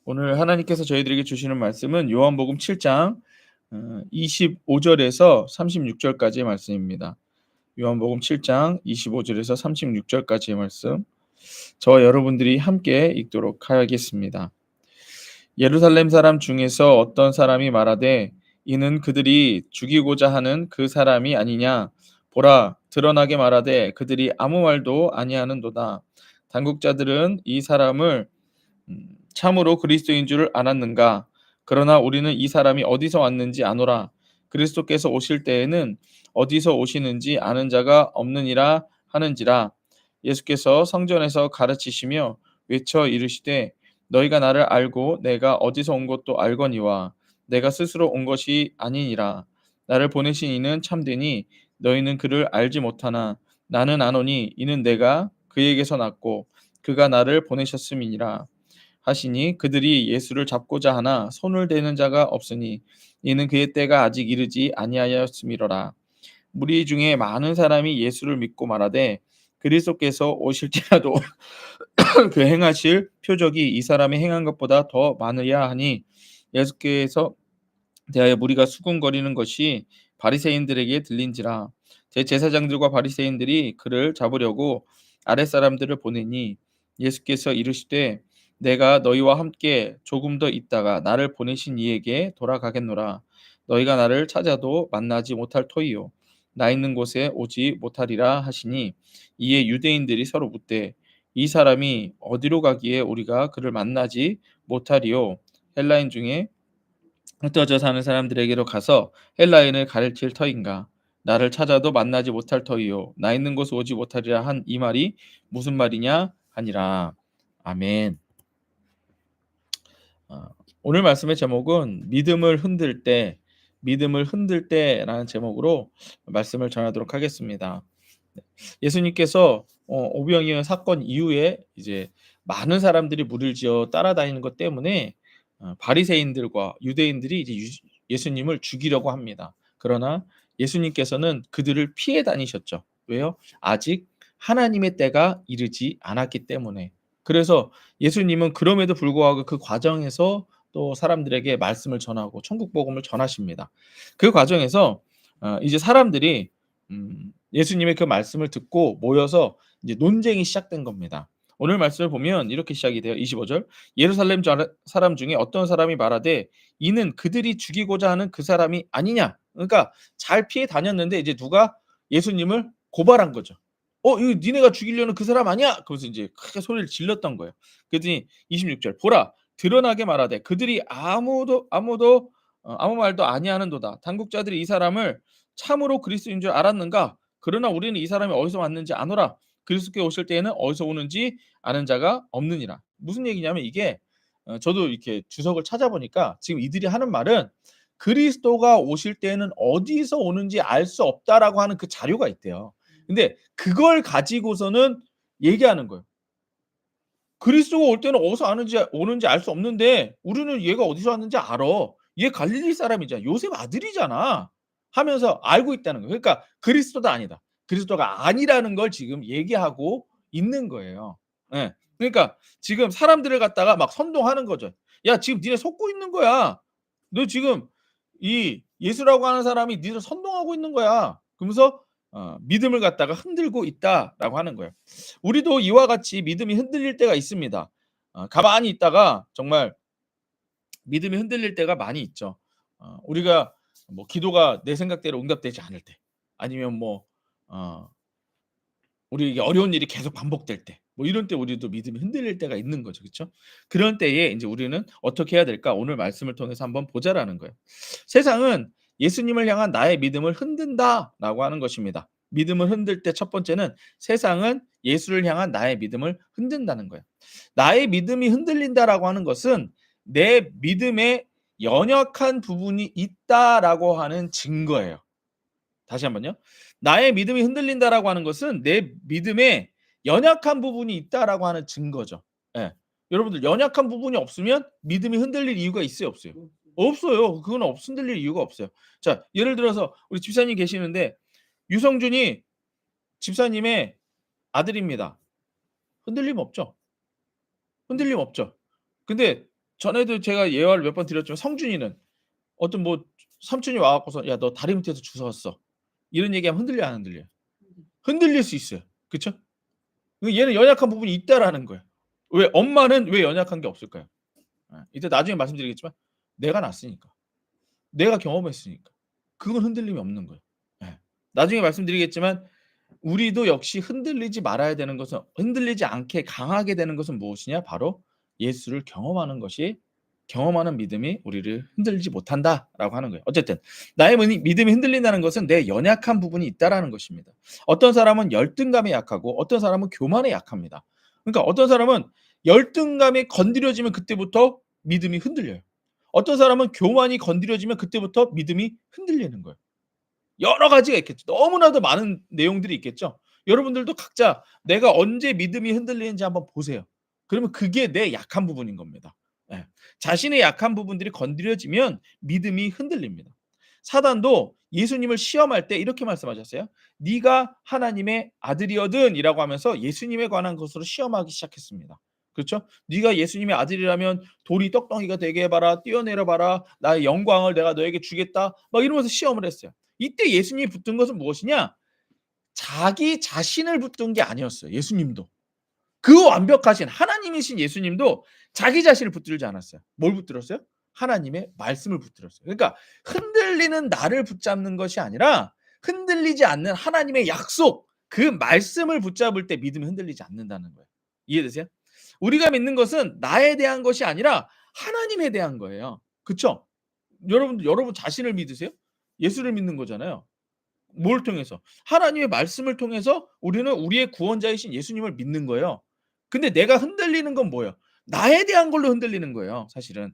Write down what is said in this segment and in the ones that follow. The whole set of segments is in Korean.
오늘 하나님께서 저희들에게 주시는 말씀은 요한복음 7장 25절에서 36절까지의 말씀입니다. 요한복음 7장 25절에서 36절까지의 말씀, 저와 여러분들이 함께 읽도록 하겠습니다. 예루살렘 사람 중에서 어떤 사람이 말하되 이는 그들이 죽이고자 하는 그 사람이 아니냐. 보라, 드러나게 말하되 그들이 아무 말도 아니하는도다. 당국자들은 이 사람을 참으로 그리스도인 줄을 알았는가? 그러나 우리는 이 사람이 어디서 왔는지 아노라. 그리스도께서 오실 때에는 어디서 오시는지 아는 자가 없느니라 하는지라. 예수께서 성전에서 가르치시며 외쳐 이르시되 너희가 나를 알고 내가 어디서 온 것도 알거니와 내가 스스로 온 것이 아니니라. 나를 보내신 이는 참되니 너희는 그를 알지 못하나 나는 아노니 이는 내가 그에게서 났고 그가 나를 보내셨음이니라 하시니 그들이 예수를 잡고자 하나 손을 대는 자가 없으니 이는 그의 때가 아직 이르지 아니하였음이로라. 무리 중에 많은 사람이 예수를 믿고 말하되 그리스도께서 오실지라도 그 행하실 표적이 이 사람이 행한 것보다 더 많으야 하니 예수께서 대하여 무리가 수군거리는 것이 바리새인들에게 들린지라. 제사장들과 바리새인들이 그를 잡으려고 아랫사람들을 보내니 예수께서 이르시되 내가 너희와 함께 조금 더 있다가 나를 보내신 이에게 돌아가겠노라. 너희가 나를 찾아도 만나지 못할 터이요 나 있는 곳에 오지 못하리라 하시니 이에 유대인들이 서로 묻되 이 사람이 어디로 가기에 우리가 그를 만나지 못하리요. 헬라인 중에 흩어져 사는 사람들에게로 가서 헬라인을 가르칠 터인가? 나를 찾아도 만나지 못할 터이요 나 있는 곳에 오지 못하리라 한 이 말이 무슨 말이냐 하니라. 아멘. 오늘 말씀의 제목은 믿음을 흔들 때라는 제목으로 말씀을 전하도록 하겠습니다. 예수님께서 오병이어 사건 이후에 이제 많은 사람들이 물을 지어 따라다니는 것 때문에 바리새인들과 유대인들이 이제 예수님을 죽이려고 합니다. 그러나 예수님께서는 그들을 피해 다니셨죠. 왜요? 아직 하나님의 때가 이르지 않았기 때문에. 그래서 예수님은 그럼에도 불구하고 그 과정에서 또 사람들에게 말씀을 전하고 천국 복음을 전하십니다. 그 과정에서 이제 사람들이 예수님의 그 말씀을 듣고 모여서 이제 논쟁이 시작된 겁니다. 오늘 말씀을 보면 이렇게 시작이 돼요. 25절. 예루살렘 사람 중에 어떤 사람이 말하되 이는 그들이 죽이고자 하는 그 사람이 아니냐. 그러니까 잘 피해 다녔는데 이제 누가 예수님을 고발한 거죠. 이거 니네가 죽이려는 그 사람 아니야? 그러면서 이제 크게 소리를 질렀던 거예요. 그랬더니 26절. 보라, 드러나게 말하되 그들이 아무도 아무 말도 아니하는도다. 당국자들이 이 사람을 참으로 그리스도인 줄 알았는가? 그러나 우리는 이 사람이 어디서 왔는지 아노라. 그리스도께 오실 때에는 어디서 오는지 아는 자가 없느니라. 무슨 얘기냐면 이게 저도 이렇게 주석을 찾아보니까 지금 이들이 하는 말은 그리스도가 오실 때에는 어디서 오는지 알 수 없다라고 하는 그 자료가 있대요. 근데 그걸 가지고서는 얘기하는 거예요. 그리스도가 올 때는 어디서 오는지 알 수 없는데 우리는 얘가 어디서 왔는지 알아. 얘 갈릴리 사람이잖아. 요셉 아들이잖아. 하면서 알고 있다는 거예요. 그러니까 그리스도가 아니다. 그리스도가 아니라는 걸 지금 얘기하고 있는 거예요. 예. 그러니까 지금 사람들을 갖다가 막 선동하는 거죠. "야 지금 니네 속고 있는 거야. 너 지금 이 예수라고 하는 사람이 니를 선동하고 있는 거야." 그러면서 믿음을 갖다가 흔들고 있다라고 하는 거예요. 우리도 이와 같이 믿음이 흔들릴 때가 있습니다. 가만히 있다가 정말 믿음이 흔들릴 때가 많이 있죠. 우리가 뭐 기도가 내 생각대로 응답되지 않을 때, 아니면 뭐 어 우리에게 어려운 일이 계속 반복될 때, 뭐 이런 때 우리도 믿음이 흔들릴 때가 있는 거죠. 그쵸? 그런 때에 인제 우리는 어떻게 해야 될까? 오늘 말씀을 통해서 한번 보자라는 거예요. 세상은 예수님을 향한 나의 믿음을 흔든다라고 하는 것입니다. 믿음을 흔들 때 첫 번째는 세상은 예수를 향한 나의 믿음을 흔든다는 거예요. 나의 믿음이 흔들린다라고 하는 것은 내 믿음에 연약한 부분이 있다라고 하는 증거예요. 다시 한번요. 나의 믿음이 흔들린다라고 하는 것은 내 믿음에 연약한 부분이 있다라고 하는 증거죠. 예. 여러분들 연약한 부분이 없으면 믿음이 흔들릴 이유가 있어요, 없어요? 없어요. 그건 흔들릴 이유가 없어요. 자, 예를 들어서 우리 집사님 계시는데 유성준이 집사님의 아들입니다. 흔들림 없죠? 흔들림 없죠? 근데 전에도 제가 예화를 몇 번 드렸지만 성준이는 어떤 뭐 삼촌이 와 갖고서 "야 너 다리 밑에서 주워왔어." 이런 얘기하면 흔들려요, 안 흔들려요? 흔들릴 수 있어요. 그쵸? 얘는 연약한 부분이 있다라는 거예요. 왜 엄마는 왜 연약한 게 없을까요? 예. 이따 나중에 말씀드리겠지만 내가 낳았으니까. 내가 경험했으니까. 그건 흔들림이 없는 거예요. 예. 나중에 말씀드리겠지만 우리도 역시 흔들리지 말아야 되는 것은 흔들리지 않게 강하게 되는 것은 무엇이냐? 바로 예수를 경험하는 것이 경험하는 믿음이 우리를 흔들리지 못한다라고 하는 거예요. 어쨌든 나의 믿음이 흔들린다는 것은 내 연약한 부분이 있다라는 것입니다. 어떤 사람은 열등감에 약하고 어떤 사람은 교만에 약합니다. 그러니까 어떤 사람은 열등감이 건드려지면 그때부터 믿음이 흔들려요. 어떤 사람은 교만이 건드려지면 그때부터 믿음이 흔들리는 거예요. 여러 가지가 있겠죠. 너무나도 많은 내용들이 있겠죠. 여러분들도 각자 내가 언제 믿음이 흔들리는지 한번 보세요. 그러면 그게 내 약한 부분인 겁니다. 예. 자신의 약한 부분들이 건드려지면 믿음이 흔들립니다. 사단도 예수님을 시험할 때 이렇게 말씀하셨어요. "네가 하나님의 아들이거든"이라고 하면서 예수님에 관한 것으로 시험하기 시작했습니다. 그렇죠? "네가 예수님의 아들이라면 돌이 떡덩이가 되게 해 봐라. 뛰어내려 봐라. 나의 영광을 내가 너에게 주겠다." 막 이러면서 시험을 했어요. 이때 예수님이 붙든 것은 무엇이냐? 자기 자신을 붙든 게 아니었어요, 예수님도. 그 완벽하신 하나님이신 예수님도 자기 자신을 붙들지 않았어요. 뭘 붙들었어요? 하나님의 말씀을 붙들었어요. 그러니까 흔들리는 나를 붙잡는 것이 아니라 흔들리지 않는 하나님의 약속, 그 말씀을 붙잡을 때 믿음이 흔들리지 않는다는 거예요. 이해되세요? 우리가 믿는 것은 나에 대한 것이 아니라 하나님에 대한 거예요. 그쵸? 여러분 자신을 믿으세요? 예수를 믿는 거잖아요. 뭘 통해서? 하나님의 말씀을 통해서 우리는 우리의 구원자이신 예수님을 믿는 거예요. 근데 내가 흔들리는 건 뭐예요? 나에 대한 걸로 흔들리는 거예요, 사실은.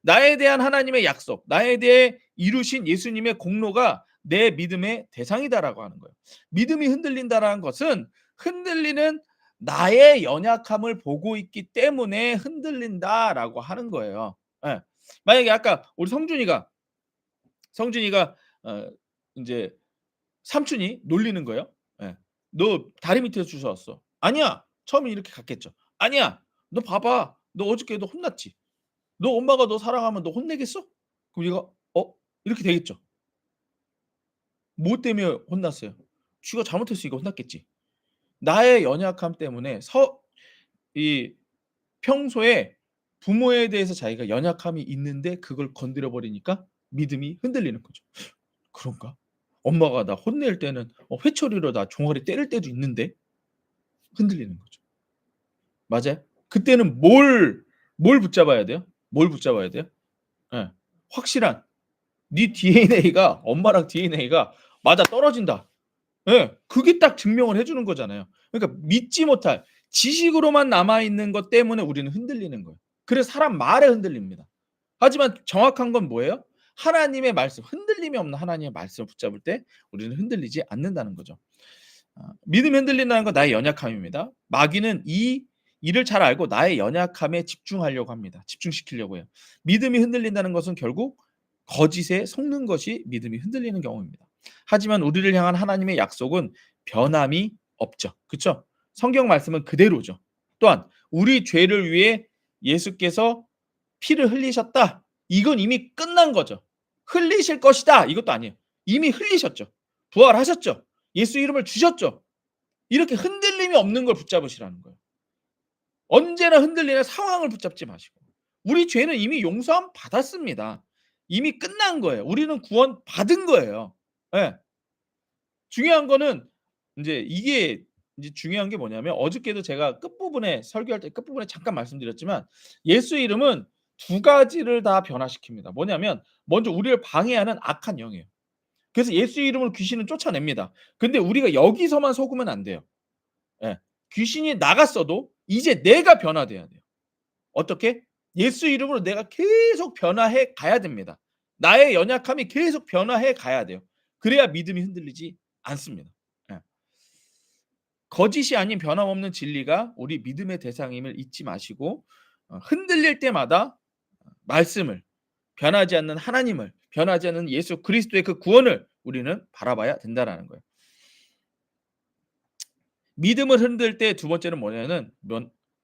나에 대한 하나님의 약속, 나에 대해 이루신 예수님의 공로가 내 믿음의 대상이다라고 하는 거예요. 믿음이 흔들린다라는 것은 흔들리는 나의 연약함을 보고 있기 때문에 흔들린다라고 하는 거예요. 예. 만약에 아까 우리 성준이가 어 인제 삼촌이 놀리는 거예요. 예. "너 다리 밑에서 주워왔어." "아니야." 처음에 이렇게 갔겠죠. "아니야. 너 봐봐. 너 어저께도 혼났지. 너 엄마가 너 사랑하면 너 혼내겠어?" 그럼 얘가 "어?" 이렇게 되겠죠. 뭐 때문에 혼났어요? 쥐가 잘못했으니까 혼났겠지. 나의 연약함 때문에 이 평소에 부모에 대해서 자기가 연약함이 있는데 그걸 건드려 버리니까 믿음이 흔들리는 거죠. '그런가? 엄마가 나 혼낼 때는 회초리로 나 종아리 때릴 때도 있는데.' 흔들리는 거죠. 맞아요? 그때는 뭘 붙잡아야 돼요? 뭘 붙잡아야 돼요? 예. 확실한 네 DNA가 엄마랑 DNA가 맞아떨어진다. 예. 그게 딱 증명을 해 주는 거잖아요. 그러니까 믿지 못할 지식으로만 남아 있는 것 때문에 우리는 흔들리는 거예요. 그래서 사람 말에 흔들립니다. 하지만 정확한 건 뭐예요? 하나님의 말씀, 흔들림이 없는 하나님의 말씀을 붙잡을 때 우리는 흔들리지 않는다는 거죠. 믿음이 흔들린다는 건 나의 연약함입니다. 마귀는 이 일을 잘 알고 나의 연약함에 집중하려고 합니다. 집중시키려고 해요. 믿음이 흔들린다는 것은 결국 거짓에 속는 것이 믿음이 흔들리는 경우입니다. 하지만 우리를 향한 하나님의 약속은 변함이 없죠. 그쵸? 성경 말씀은 그대로죠. 또한 우리 죄를 위해 예수께서 피를 흘리셨다. 이건 이미 끝난 거죠. 흘리실 것이다. 이것도 아니에요. 이미 흘리셨죠. 부활하셨죠. 예수 이름을 주셨죠. 이렇게 흔들림이 없는 걸 붙잡으시라는 거예요. 언제나 흔들리는 상황을 붙잡지 마시고. 우리 죄는 이미 용서함 받았습니다. 이미 끝난 거예요. 우리는 구원 받은 거예요. 예. 중요한 거는 인제 이게 인제 중요한 게 뭐냐면 어저께도 제가 끝부분에 설교할 때 끝부분에 잠깐 말씀드렸지만 예수 이름은 두 가지를 다 변화시킵니다. 뭐냐면 먼저 우리를 방해하는 악한 영이에요. 그래서 예수 이름으로 귀신은 쫓아냅니다. 근데 우리가 여기서만 속으면 안 돼요. 예. 귀신이 나갔어도 이제 내가 변화돼야 돼요. 어떻게? 예수 이름으로 내가 계속 변화해 가야 됩니다. 나의 연약함이 계속 변화해 가야 돼요. 그래야 믿음이 흔들리지 않습니다. 예. 거짓이 아닌 변함없는 진리가 우리 믿음의 대상임을 잊지 마시고 흔들릴 때마다 말씀을 변하지 않는 하나님을 변하지 않는 예수 그리스도의 그 구원을 우리는 바라봐야 된다라는 거예요. 믿음을 흔들 때 두 번째는 뭐냐면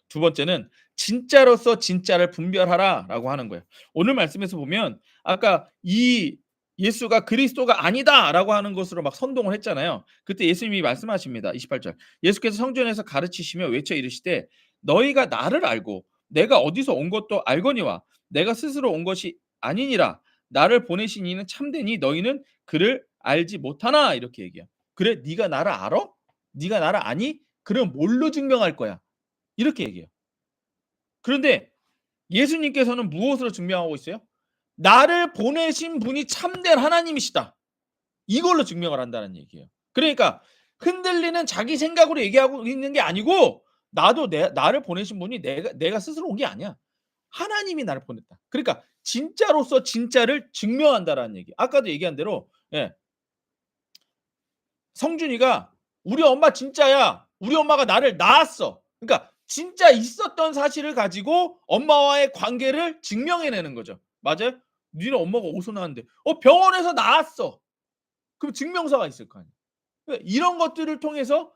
두 번째는 진짜로서 진짜를 분별하라라고 하는 거예요. 오늘 말씀에서 보면 아까 이 예수가 그리스도가 아니다라고 하는 것으로 막 선동을 했잖아요. 그때 예수님이 말씀하십니다. 28절. 예수께서 성전에서 가르치시며 외쳐 이르시되 너희가 나를 알고 내가 어디서 온 것도 알거니와 내가 스스로 온 것이 아니니라. 나를 보내신 이는 참되니 너희는 그를 알지 못하나 이렇게 얘기해요. 그래 네가 나를 알아? 네가 나를 아니? 그럼 뭘로 증명할 거야? 이렇게 얘기해요. 그런데 예수님께서는 무엇으로 증명하고 있어요? 나를 보내신 분이 참된 하나님이시다. 이걸로 증명을 한다는 얘기예요. 그러니까 흔들리는 자기 생각으로 얘기하고 있는 게 아니고 나도 나를 보내신 분이 내가 스스로 온 게 아니야. 하나님이 나를 보냈다. 그러니까 진짜로서 진짜를 증명한다라는 얘기. 아까도 얘기한 대로 예. 성준이가 "우리 엄마 진짜야. 우리 엄마가 나를 낳았어." 그러니까 진짜 있었던 사실을 가지고 엄마와의 관계를 증명해 내는 거죠. 맞아요? "니네 엄마가 어디서 낳았는데?" 병원에서 낳았어." 그럼 증명서가 있을 거 아니에요. 그러니까 이런 것들을 통해서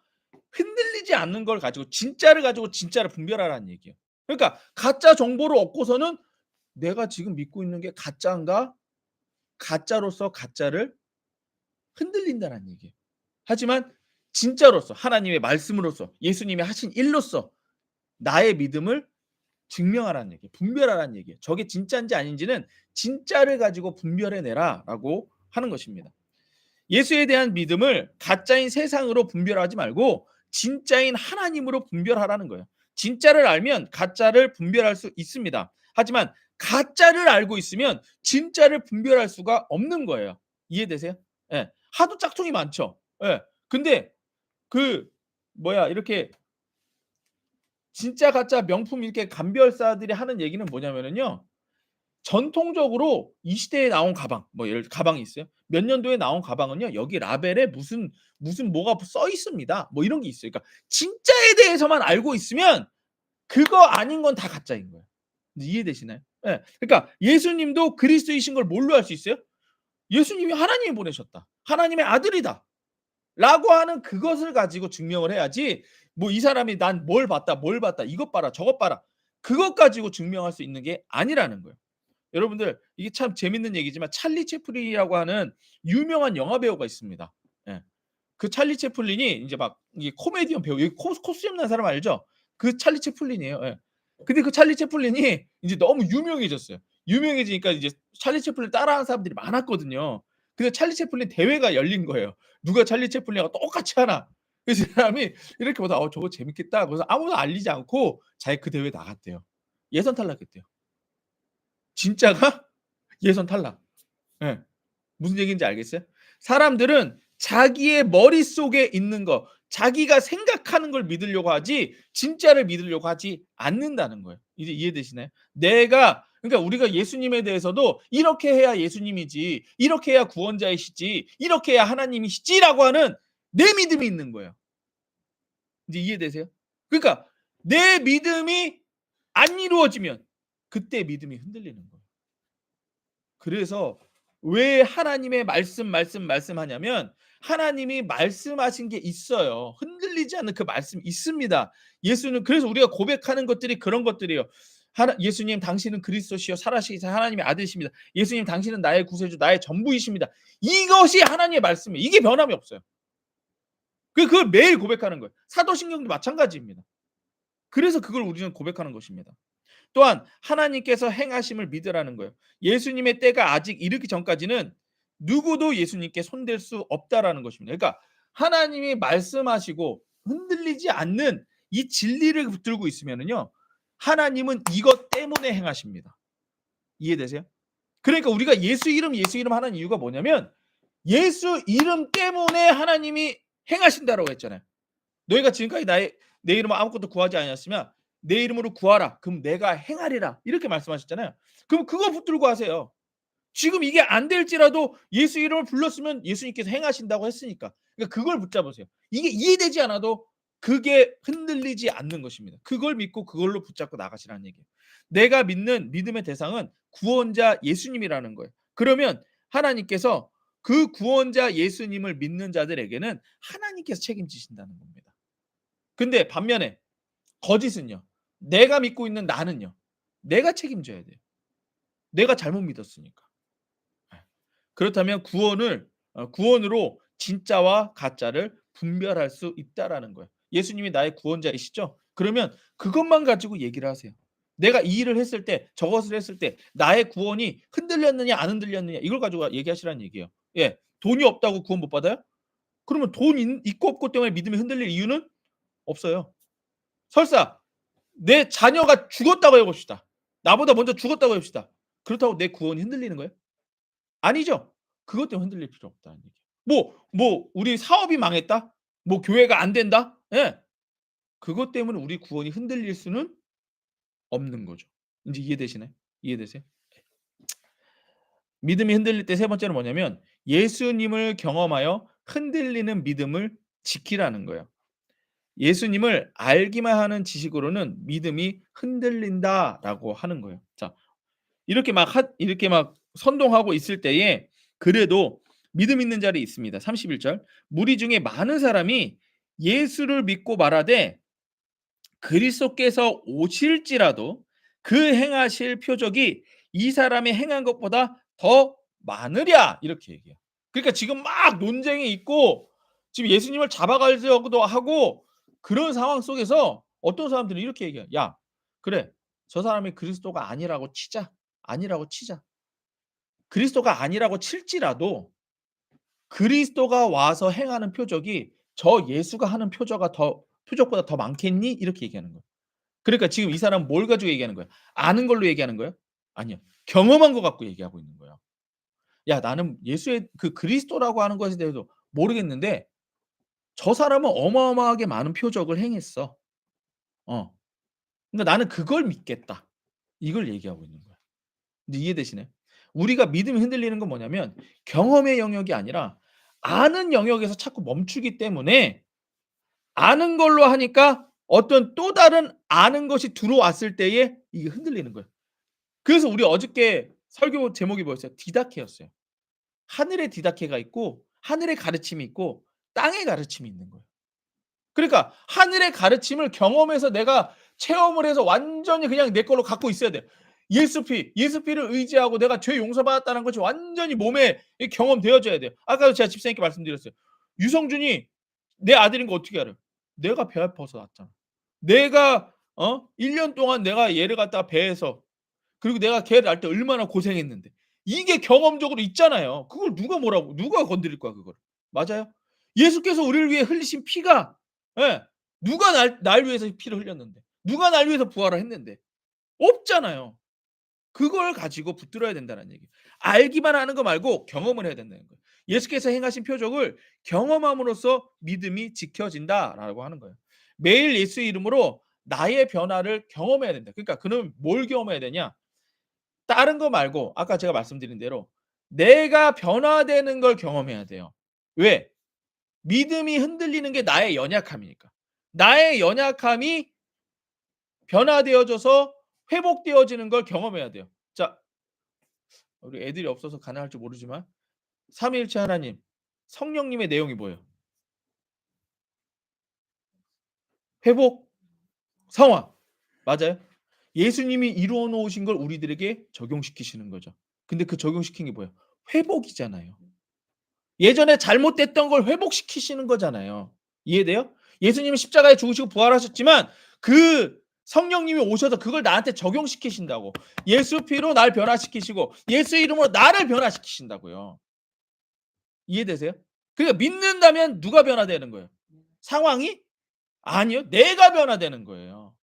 흔들리지 않는 걸 가지고 진짜를 가지고 진짜를 분별하라는 얘기예요. 그러니까 가짜 정보를 얻고서는 '내가 지금 믿고 있는 게 가짜인가?' 가짜로서 가짜를 흔들린다는 얘기예요. 하지만 진짜로서 하나님의 말씀으로서 예수님이 하신 일로서 나의 믿음을 증명하라는 얘기예요. 분별하라는 얘기예요. 저게 진짜인지 아닌지는 진짜를 가지고 분별해 내라라고 하는 것입니다. 예수에 대한 믿음을 가짜인 세상으로 분별하지 말고 진짜인 하나님으로 분별하라는 거예요. 진짜를 알면 가짜를 분별할 수 있습니다. 하지만 가짜를 알고 있으면 진짜를 분별할 수가 없는 거예요. 이해되세요? 예. 하도 짝퉁이 많죠. 예. 근데 그 이렇게 진짜 가짜 명품 이렇게 감별사들이 하는 얘기는 뭐냐면은요. 전통적으로 이 시대에 나온 가방 예를 들어 가방이 있어요. 몇 년도에 나온 가방은요. 여기 라벨에 무슨 뭐가 써 있습니다. 뭐 이런 게 있어요. 그러니까 진짜에 대해서만 알고 있으면 그거 아닌 건 다 가짜인 거예요. 이해되시나요? 예. 그러니까 예수님도 그리스도이신 걸 뭘로 알 수 있어요? 예수님이 하나님이 보내셨다. 하나님의 아들이다. 라고 하는 그것을 가지고 증명을 해야지 이 사람이 난 뭘 봤다. 이것 봐라. 저것 봐라. 그것 가지고 증명할 수 있는 게 아니라는 거예요. 여러분들 이게 참 재밌는 얘기지만 찰리 채플린이라고 하는 유명한 영화 배우가 있습니다. 예. 그 찰리 채플린이 인제 막 이게 코미디언 배우 여기 코수염 난 사람 알죠? 그 찰리 채플린이에요. 예. 근데 그 찰리 채플린이 인제 너무 유명해졌어요. 유명해지니까 이제 찰리 채플린 따라하는 사람들이 많았거든요. 근데 찰리 채플린 대회가 열린 거예요. 누가 찰리 채플린하고 똑같이 하나. 그래서 이 사람이 이렇게 보다가 '저거 재밌겠다.' 그래서 아무도 알리지 않고 자기 그 대회에 나갔대요. 예선 탈락했대요. 진짜가 예선 탈락. 예. 무슨 얘기인지 알겠어요? 사람들은 자기의 머릿속에 있는 거 자기가 생각하는 걸 믿으려고 하지 진짜를 믿으려고 하지 않는다는 거예요. 이제 이해되시나요? 그러니까 우리가 예수님에 대해서도 '이렇게 해야 예수님이지. 이렇게 해야 구원자이시지. 이렇게 해야 하나님이시지.'라고 하는 내 믿음이 있는 거예요. 이제 이해되세요? 그러니까 내 믿음이 안 이루어지면 그때 믿음이 흔들리는 거예요. 그래서 왜 하나님의 말씀하냐면 하나님이 말씀하신 게 있어요. 흔들리지 않는 그 말씀이 있습니다. 예수는 그래서 우리가 고백하는 것들이 그런 것들이에요. 예수님 당신은 그리스도시요 살아계신 하나님의 아들이십니다. 예수님 당신은 나의 구세주 나의 전부이십니다. 이것이 하나님의 말씀이에요. 이게 변함이 없어요. 그걸 매일 고백하는 거예요. 사도신경도 마찬가지입니다. 그래서 그걸 우리는 고백하는 것입니다. 또한 하나님께서 행하심을 믿으라는 거예요. 예수님의 때가 아직 이르기 전까지는 누구도 예수님께 손댈 수 없다라는 것입니다. 그러니까 하나님이 말씀하시고 흔들리지 않는 이 진리를 붙들고 있으면은요. 하나님은 이것 때문에 행하십니다. 이해되세요? 그러니까 우리가 예수 이름 하는 이유가 뭐냐면 예수 이름 때문에 하나님이 행하신다라고 했잖아요. 너희가 지금까지 내 이름으로 아무것도 구하지 아니하였으면 내 이름으로 구하라. 그럼 내가 행하리라. 이렇게 말씀하셨잖아요. 그럼 그거 붙들고 하세요. 지금 이게 안 될지라도 예수 이름을 불렀으면 예수님께서 행하신다고 했으니까. 그러니까 그걸 붙잡으세요. 이게 이해되지 않아도 그게 흔들리지 않는 것입니다. 그걸 믿고 그걸로 붙잡고 나가시라는 얘기예요. 내가 믿는 믿음의 대상은 구원자 예수님이라는 거예요. 그러면 하나님께서 그 구원자 예수님을 믿는 자들에게는 하나님께서 책임지신다는 겁니다. 근데 반면에 거짓은요. 내가 믿고 있는 나는요. 내가 책임져야 돼요. 내가 잘못 믿었으니까. 예. 그렇다면 구원으로 진짜와 가짜를 분별할 수 있다라는 거예요. 예수님이 나의 구원자이시죠? 그러면 그것만 가지고 얘기를 하세요. 내가 이 일을 했을 때 저것을 했을 때 나의 구원이 흔들렸느냐 안 흔들렸느냐 이걸 가지고 얘기하시라는 얘기예요. 예. 돈이 없다고 구원 못 받아요? 그러면 돈 있고 없고 때문에 믿음이 흔들릴 이유는 없어요. 설사 내 자녀가 죽었다고 해 봅시다. 나보다 먼저 죽었다고 해 봅시다. 그렇다고 내 구원이 흔들리는 거예요? 아니죠. 그것 때문에 흔들릴 필요 없다는 얘기예요. 우리 사업이 망했다? 뭐 교회가 안 된다? 예. 그것 때문에 우리 구원이 흔들릴 수는 없는 거죠. 인제 이해되시나요? 이해되세요? 믿음이 흔들릴 때 세 번째는 뭐냐면 예수님을 경험하여 흔들리는 믿음을 지키라는 거예요. 예수님을 알기만 하는 지식으로는 믿음이 흔들린다라고 하는 거예요. 자, 이렇게 막 선동하고 있을 때에 그래도 믿음 있는 자리 있습니다. 31 절. 무리 중에 많은 사람이 예수를 믿고 말하되 그리스도께서 오실지라도 그 행하실 표적이 이 사람이 행한 것보다 더 많으랴 이렇게 얘기해요. 그러니까 지금 막 논쟁이 있고 지금 예수님을 잡아가려고도 하고 그런 상황 속에서 어떤 사람들은 이렇게 얘기해요. "야 그래 저 사람이 그리스도가 아니라고 치자. 아니라고 치자. 그리스도가 아니라고 칠지라도 그리스도가 와서 행하는 표적이 저 예수가 하는 표적보다 더 많겠니?" 이렇게 얘기하는 거예요. 그러니까 지금 이 사람은 뭘 가지고 얘기하는 거야? 아는 걸로 얘기하는 거예요? 아니요. 경험한 거 갖고 얘기하고 있는 거예요. "야 나는 예수의 그 그리스도라고 하는 것에 대해서 모르겠는데 저 사람은 어마어마하게 많은 표적을 행했어. 어. 그러니까 나는 그걸 믿겠다." 이걸 얘기하고 있는 거야. 이제 이해되시나요? 우리가 믿음이 흔들리는 건 뭐냐면 경험의 영역이 아니라 아는 영역에서 자꾸 멈추기 때문에 아는 걸로 하니까 어떤 또 다른 아는 것이 들어왔을 때에 이게 흔들리는 거예요. 그래서 우리 어저께 설교 제목이 뭐였어요? 디다케였어요. 하늘의 디다케가 있고 하늘의 가르침이 있고 땅의 가르침이 있는 거예요. 그러니까 하늘의 가르침을 경험해서 내가 체험을 해서 완전히 그냥 내 걸로 갖고 있어야 돼요. 예수 피를 의지하고 내가 죄 용서받았다는 것이 완전히 몸에 이 경험되어져야 돼요. 아까도 제가 집사님께 말씀드렸어요. 유성준이 내 아들인 거 어떻게 알아요? 내가 배 아파서 낳았잖아. 내가 1년 동안 내가 얘를 갖다가 배에서 그리고 내가 걔를 낳을 때 얼마나 고생했는데. 이게 경험적으로 있잖아요. 그걸 누가 건드릴 거야 그거를. 맞아요? 예수께서 우리를 위해 흘리신 피가 예. 누가 날 위해서 피를 흘렸는데. 누가 날 위해서 부활을 했는데. 없잖아요. 그걸 가지고 붙들어야 된다는 얘기예요. 알기만 하는 거 말고 경험을 해야 된다는 거예요. 예수께서 행하신 표적을 경험함으로써 믿음이 지켜진다라고 하는 거예요. 매일 예수의 이름으로 나의 변화를 경험해야 된다. 그러니까 그는 뭘 경험해야 되냐? 다른 거 말고 아까 제가 말씀드린 대로 내가 변화되는 걸 경험해야 돼요. 왜? 믿음이 흔들리는 게 나의 연약함이니까. 나의 연약함이 변화되어져서 회복되어지는 걸 경험해야 돼요. 자, 우리 애들이 없어서 가능할지 모르지만 삼위일체 하나님, 성령님의 내용이 뭐예요? 회복, 성화. 맞아요? 예수님이 이루어 놓으신 걸 우리들에게 적용시키시는 거죠. 근데 그 적용시킨 게 뭐예요? 회복이잖아요. 예전에 잘못됐던 걸 회복시키시는 거잖아요. 이해돼요? 예수님은 십자가에 죽으시고 부활하셨지만 그 성령님이 오셔서 그걸 나한테 적용시키신다고. 예수 피로 날 변화시키시고 예수 이름으로 나를 변화시키신다고요. 이해되세요? 그러니까 믿는다면 누가 변화되는 거예요? 상황이? 아니요. 내가 변화되는 거예요.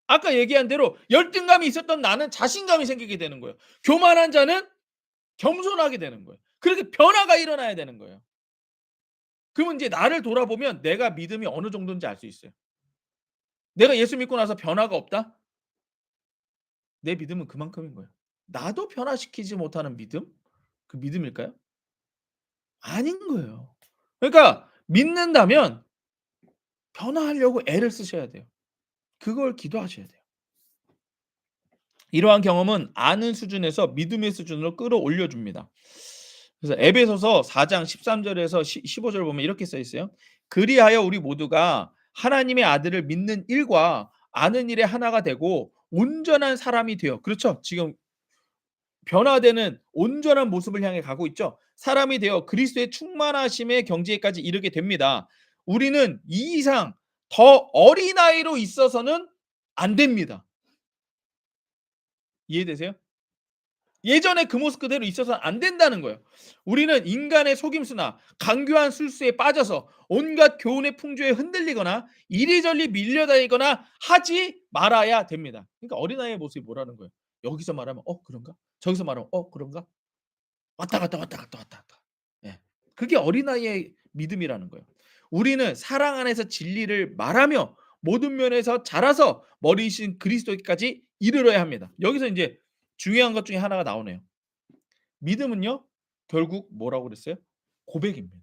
아까 얘기한 대로 열등감이 있었던 나는 자신감이 생기게 되는 거예요. 교만한 자는 겸손하게 되는 거예요. 그렇게 변화가 일어나야 되는 거예요. 그러면 이제 나를 돌아보면 내가 믿음이 어느 정도인지 알 수 있어요. 내가 예수 믿고 나서 변화가 없다? 내 믿음은 그만큼인 거예요. 나도 변화시키지 못하는 믿음? 그 믿음일까요? 아닌 거예요. 그러니까 믿는다면 변화하려고 애를 쓰셔야 돼요. 그걸 기도하셔야 돼요. 이러한 경험은 아는 수준에서 믿음의 수준으로 끌어올려 줍니다. 그래서 에베소서 4장 13 절에서 15절 보면 이렇게 써 있어요. 그리하여 우리 모두가 하나님의 아들을 믿는 일과 아는 일에 하나가 되고 온전한 사람이 되어 그렇죠. 지금 변화되는 온전한 모습을 향해 가고 있죠. 사람이 되어 그리스도의 충만하심의 경지에까지 이르게 됩니다. 우리는 이 이상 더 어린아이로 있어서는 안 됩니다. 이해되세요? 예전에 그 모습 그대로 있어서는 안 된다는 거예요. 우리는 인간의 속임수나 강교한 술수에 빠져서 온갖 교훈의 풍조에 흔들리거나 이리저리 밀려다니거나 하지 말아야 됩니다. 그러니까 어린아이의 모습이 뭐라는 거예요? 여기서 말하면 그런가? 저기서 말하면 그런가? 왔다 갔다 왔다 갔다 왔다 갔다. 예. 그게 어린아이의 믿음이라는 거예요. 우리는 사랑 안에서 진리를 말하며 모든 면에서 자라서 머리이신 그리스도께까지 이르러야 합니다. 여기서 인제 중요한 것 중에 하나가 나오네요. 믿음은요 결국 뭐라고 그랬어요? 고백입니다.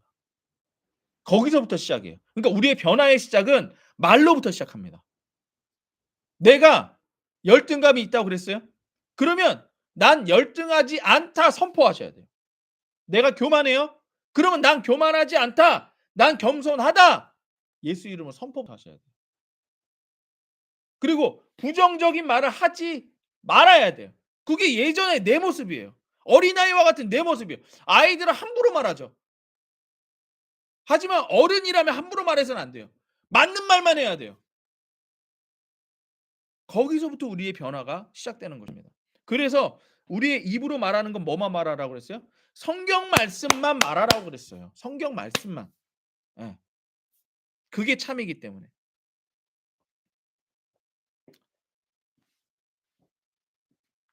거기서부터 시작이에요. 그러니까 우리의 변화의 시작은 말로부터 시작합니다. 내가 열등감이 있다고 그랬어요? 그러면 "난 열등하지 않다." 선포하셔야 돼요. 내가 교만해요? 그러면 "난 교만하지 않다. 난 겸손하다." 예수 이름으로 선포하셔야 돼요. 그리고 부정적인 말을 하지 말아야 돼요. 그게 예전의 내 모습이에요. 어린아이와 같은 내 모습이에요. 아이들은 함부로 말하죠. 하지만 어른이라면 함부로 말해서는 안 돼요. 맞는 말만 해야 돼요. 거기서부터 우리의 변화가 시작되는 것입니다. 그래서 우리의 입으로 말하는 건 뭐만 말하라고 그랬어요? 성경 말씀만 말하라고 그랬어요. 성경 말씀만. 예. 그게 참이기 때문에.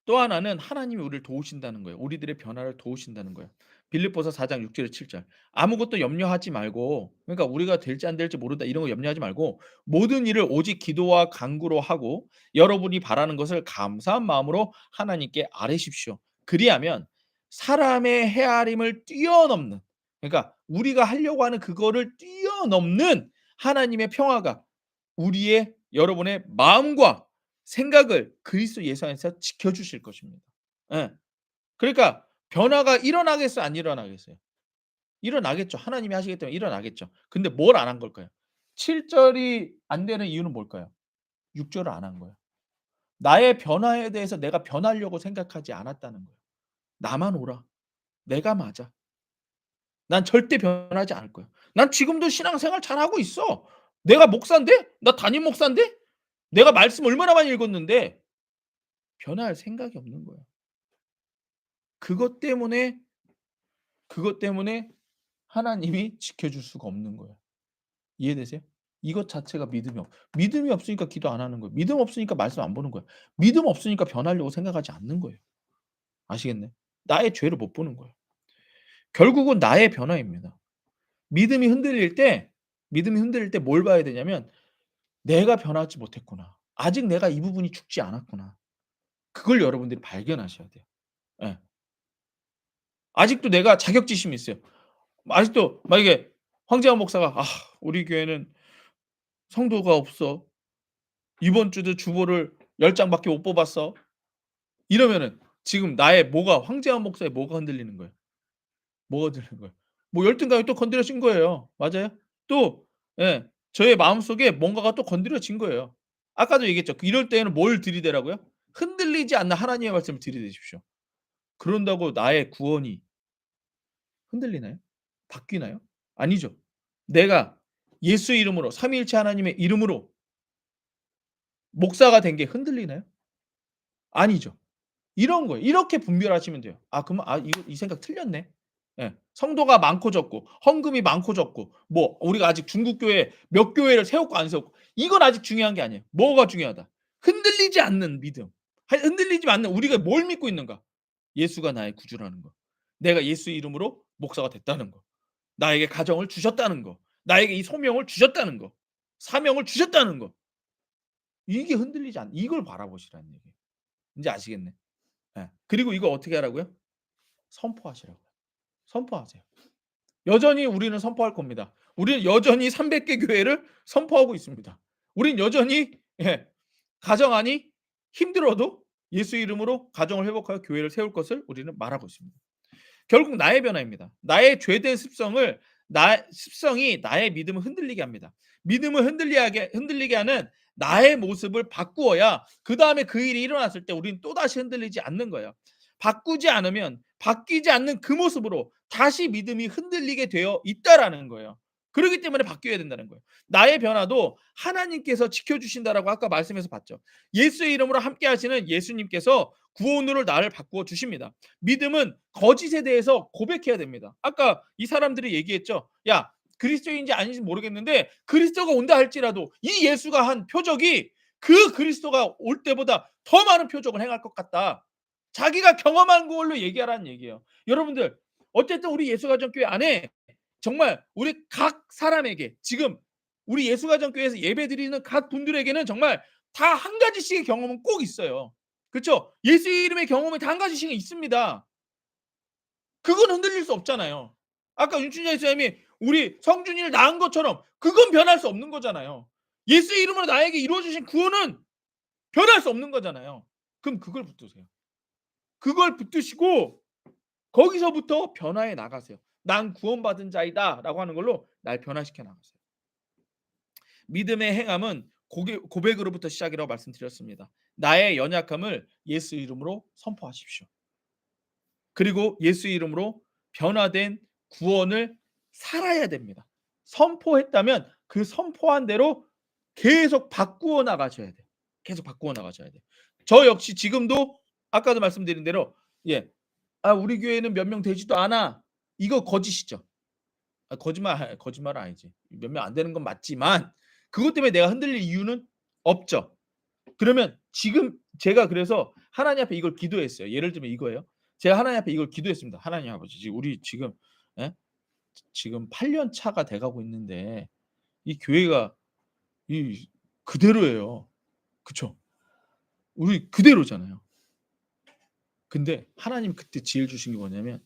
또 하나는 하나님이 우리를 도우신다는 거예요. 우리들의 변화를 도우신다는 거예요. 빌립보서 4장 6 절에서 7 절. 아무것도 염려하지 말고 그러니까 우리가 될지 안 될지 모른다 이런 거 염려하지 말고 모든 일을 오직 기도와 간구로 하고 여러분이 바라는 것을 감사한 마음으로 하나님께 아뢰십시오. 그리하면 사람의 헤아림을 뛰어넘는 그러니까 우리가 하려고 하는 그거를 뛰어넘는 하나님의 평화가 우리의 여러분의 마음과 생각을 그리스도 예수 안에서 지켜 주실 것입니다. 예. 그러니까 변화가 일어나겠어요? 안 일어나겠어요? 일어나겠죠. 하나님이 하시기 때문에 일어나겠죠. 근데 뭘 안 한 걸까요? 7 절이 안 되는 이유는 뭘까요? 6 절을 안 한 거예요. 나의 변화에 대해서 내가 변하려고 생각하지 않았다는 거예요. 나만 오라. 내가 맞아. 난 절대 변하지 않을 거야. 난 지금도 신앙생활 잘하고 있어. 내가 목사인데? 나 담임 목사인데? 내가 말씀 얼마나 많이 읽었는데 변할 생각이 없는 거예요. 그것 때문에, 그것 때문에 하나님이 지켜줄 수가 없는 거예요. 이해되세요? 이것 자체가 믿음이 없으니까 기도 안 하는 거예요. 믿음 없으니까 말씀 안 보는 거예요. 믿음 없으니까 변하려고 생각하지 않는 거예요. 아시겠네? 나의 죄를 못 보는 거예요. 결국은 나의 변화입니다. 믿음이 흔들릴 때 믿음이 흔들릴 때 뭘 봐야 되냐면 '내가 변하지 못했구나. 아직 내가 이 부분이 죽지 않았구나.' 그걸 여러분들이 발견하셔야 돼요. 예. 아직도 내가 자격지심이 있어요. 아직도 만약에 황재환 목사가 우리 교회는 성도가 없어. 이번 주도 주보를 10 장밖에 못 뽑았어." 이러면은 지금 나의 뭐가 황재환 목사의 뭐가 흔들리는 거예요? 뭐가 흔들리는 거예요? 뭐 열등감이 또 건드려진 거예요. 맞아요? 또 예. 저의 마음속에 뭔가가 또 건드려진 거예요. 아까도 얘기했죠. 이럴 때에는 뭘 들이대라고요? 흔들리지 않는 하나님의 말씀을 들이대십시오. 그런다고 나의 구원이 흔들리나요? 바뀌나요? 아니죠. 내가 예수의 이름으로 삼위일체 하나님의 이름으로 목사가 된 게 흔들리나요? 아니죠. 이런 거예요. 이렇게 분별하시면 돼요. 그러면 이거 이 생각 틀렸네. 예. 성도가 많고 적고 헌금이 많고 적고 뭐 우리가 아직 중국 교회 몇 교회를 세웠고 안 세웠고 이건 아직 중요한 게 아니에요. 뭐가 중요하다. 흔들리지 않는 믿음. 흔들리지 않는 우리가 뭘 믿고 있는가? 예수가 나의 구주라는 거. 내가 예수 이름으로 목사가 됐다는 거. 나에게 가정을 주셨다는 거. 나에게 이 소명을 주셨다는 거. 사명을 주셨다는 거. 이게 흔들리지 않 이걸 바라보시라는 얘기예요. 인지 아시겠네. 예. 그리고 이거 어떻게 하라고요? 선포하시라고요. 선포하세요. 여전히 우리는 선포할 겁니다. 우리는 여전히 300개 교회를 선포하고 있습니다. 우린 여전히 가정 안이 힘들어도 예수 이름으로 가정을 회복하여 교회를 세울 것을 우리는 말하고 있습니다. 결국 나의 변화입니다. 나의 죄된 습성이 나의 믿음을 흔들리게 합니다. 믿음을 흔들리게 하는 나의 모습을 바꾸어야 그다음에 그 일이 일어났을 때 우리는 또다시 흔들리지 않는 거예요. 바꾸지 않으면 바뀌지 않는 그 모습으로 다시 믿음이 흔들리게 되어 있다라는 거예요. 그렇기 때문에 바뀌어야 된다는 거예요. 나의 변화도 하나님께서 지켜주신다라고 아까 말씀에서 봤죠. 예수의 이름으로 함께 하시는 예수님께서 구원으로 나를 바꾸어 주십니다. 믿음은 거짓에 대해서 고백해야 됩니다. 아까 이 사람들이 얘기했죠. 야, 그리스도인지 아닌지 모르겠는데 그리스도가 온다 할지라도 이 예수가 한 표적이 그 그리스도가 올 때보다 더 많은 표적을 행할 것 같다. 자기가 경험한 걸로 얘기하라는 얘기예요. 여러분들 어쨌든 우리 예수가정교회 안에 정말 우리 각 사람에게 지금 우리 예수가정교회에서 예배드리는 각 분들에게는 정말 다 한 가지씩의 경험은 꼭 있어요. 그렇죠? 예수 이름의 경험이 다 한 가지씩은 있습니다. 그건 흔들릴 수 없잖아요. 아까 윤춘자 집사님이 우리 성준이를 낳은 것처럼 그건 변할 수 없는 거잖아요. 예수 이름으로 나에게 이루어 주신 구원은 변할 수 없는 거잖아요. 그럼 그걸 붙드세요. 그걸 붙드시고 거기서부터 변화해 나가세요. "난 구원받은 자이다."라고 하는 걸로 날 변화시켜 나가세요. 믿음의 행함은 고백으로부터 시작이라고 말씀드렸습니다. 나의 연약함을 예수 이름으로 선포하십시오. 그리고 예수 이름으로 변화된 구원을 살아야 됩니다. 선포했다면 그 선포한 대로 계속 바꾸어 나가셔야 돼요. 계속 바꾸어 나가셔야 돼요. 저 역시 지금도 아까도 말씀드린 대로 우리 교회는 몇 명 되지도 않아. 이거 거짓이죠. 거짓말은 아니지. 몇 명 안 되는 건 맞지만 그것 때문에 내가 흔들릴 이유는 없죠. 그러면 지금 제가 그래서 하나님 앞에 이걸 기도했어요. 예를 들면 이거예요. 제가 하나님 앞에 이걸 기도했습니다. 하나님 아버지, 우리 지금 예? 지금 8년 차가 돼 가고 있는데 이 교회가 이 그대로예요. 그쵸? 우리 그대로잖아요. 근데 하나님 그때 지혜를 주신 게 뭐냐면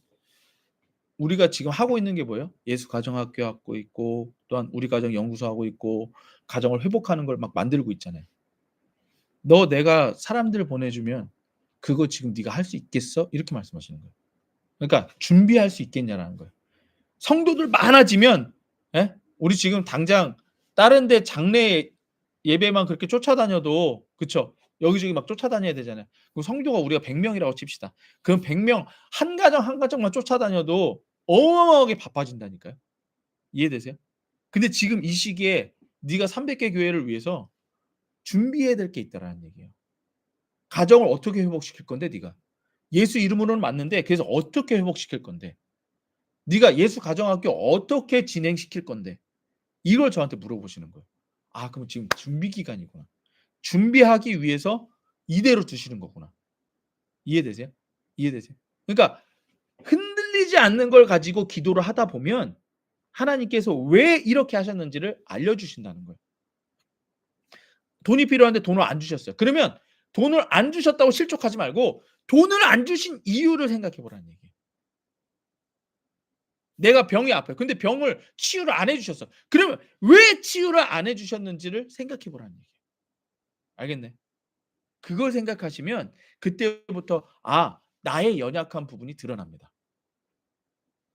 우리가 지금 하고 있는 게 뭐예요? 예수 가정학교 하고 있고 또한 우리 가정 연구소 하고 있고 가정을 회복하는 걸 막 만들고 있잖아요. "너 내가 사람들 보내주면 그거 지금 네가 할 수 있겠어?" 이렇게 말씀하시는 거예요. 그러니까 준비할 수 있겠냐라는 거예요. 성도들 많아지면 우리 지금 당장 다른 데 장례 예배만 그렇게 쫓아다녀도 그쵸? 여기저기 막 쫓아다녀야 되잖아요. 그 성도가 우리가 100 명이라고 칩시다. 그럼 100명 한 가정 한 가정만 쫓아다녀도 어마어마하게 바빠진다니까요. 이해되세요? 근데 지금 이 시기에 네가 300개 교회를 위해서 준비해야 될 게 있다라는 얘기예요. 가정을 어떻게 회복시킬 건데 네가. 예수 이름으로는 맞는데 그래서 어떻게 회복시킬 건데. 네가 예수 가정학교 어떻게 진행시킬 건데. 이걸 저한테 물어보시는 거예요. 그럼 지금 준비 기간이구나. 준비하기 위해서 이대로 두시는 거구나. 이해되세요? 이해되세요? 그러니까 흔들리지 않는 걸 가지고 기도를 하다 보면 하나님께서 왜 이렇게 하셨는지를 알려주신다는 거예요. 돈이 필요한데 돈을 안 주셨어요. 그러면 돈을 안 주셨다고 실족하지 말고 돈을 안 주신 이유를 생각해 보라는 얘기예요. 내가 병이 아파요. 근데 병을 치유를 안 해 주셨어. 그러면 왜 치유를 안 해 주셨는지를 생각해 보라는 얘기예요. 알겠네? 그걸 생각하시면 그때부터 나의 연약한 부분이 드러납니다.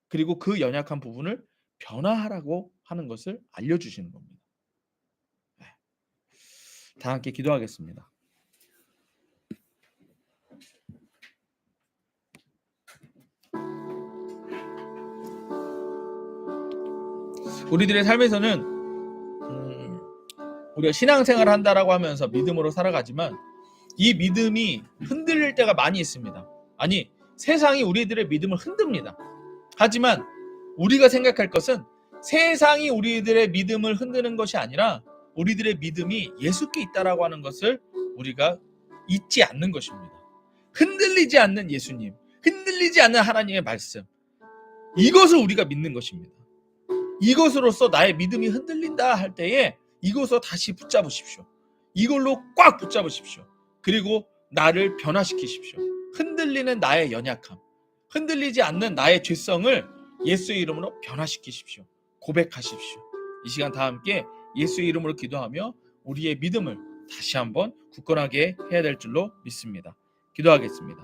그리고 그 연약한 부분을 변화하라고 하는 것을 알려주시는 겁니다. 네. 다 함께 기도하겠습니다. 우리들의 삶에서는 우리가 신앙생활을 한다라고 하면서 믿음으로 살아가지만 이 믿음이 흔들릴 때가 많이 있습니다. 아니, 세상이 우리들의 믿음을 흔듭니다. 하지만 우리가 생각할 것은 세상이 우리들의 믿음을 흔드는 것이 아니라 우리들의 믿음이 예수께 있다라고 하는 것을 우리가 잊지 않는 것입니다. 흔들리지 않는 예수님, 흔들리지 않는 하나님의 말씀, 이것을 우리가 믿는 것입니다. 이것으로서 나의 믿음이 흔들린다 할 때에 이것을 다시 붙잡으십시오. 이걸로 꽉 붙잡으십시오. 그리고 나를 변화시키십시오. 흔들리는 나의 연약함, 흔들리지 않는 나의 죄성을 예수의 이름으로 변화시키십시오. 고백하십시오. 이 시간 다 함께 예수의 이름으로 기도하며 우리의 믿음을 다시 한번 굳건하게 해야 될 줄로 믿습니다. 기도하겠습니다.